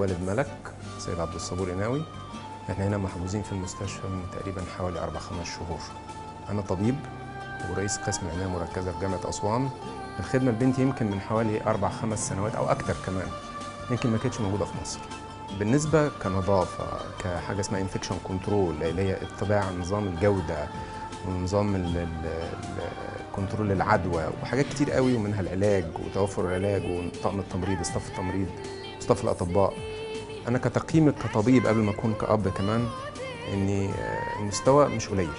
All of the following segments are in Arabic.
والد ملك سيد عبد الصبور قناوي. احنا هنا محجوزين في المستشفى من تقريبا حوالي 4-5 شهور. انا طبيب ورئيس قسم العنايه المركزه في جامعه اسوان. الخدمه لبنتي يمكن من حوالي 4-5 سنوات او اكتر كمان، يمكن ما كانتش موجوده في مصر. بالنسبه كنظافه كحاجه اسمها انفكشن كنترول اللي هي اتباع نظام الجوده ونظام كنترول العدوى وحاجات كتير قوي، ومنها العلاج وتوفر العلاج وطاقم التمريض استاف التمريض استاف الاطباء. انا كتقييمي كطبيب قبل ما اكون كأب كمان اني المستوى مش قليل،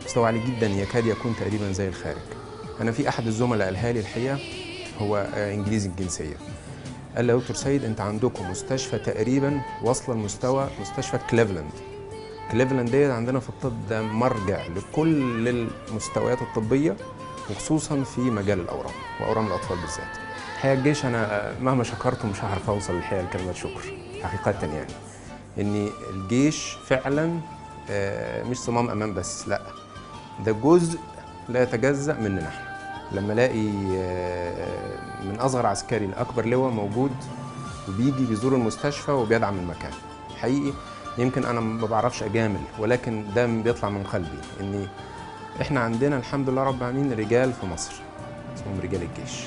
مستوى عالي جدا يكاد يكون تقريبا زي الخارج. انا في احد الزملاء قالها لي الحقيقه، هو انجليزي الجنسيه، قال لي يا دكتور سيد انت عندكم مستشفى تقريبا واصله لمستوى مستشفى كليفلاند. كليفلاند ديت عندنا في الطب ده مرجع لكل المستويات الطبيه وخصوصا في مجال الاورام واورام الاطفال بالذات. الحقيقه الجيش انا مهما شكرته مش هعرف اوصل الحقيقه لكلمه شكر حقيقه، يعني ان الجيش فعلا مش صمام امان بس، لا ده جزء لا يتجزأ مننا احنا. لما الاقي من اصغر عسكري لاكبر لواء موجود وبيجي بيزور المستشفى وبيدعم المكان، حقيقي يمكن انا ما بعرفش اجامل، ولكن ده بيطلع من قلبي ان احنا عندنا الحمد لله رب العالمين رجال في مصر اسمهم رجال الجيش.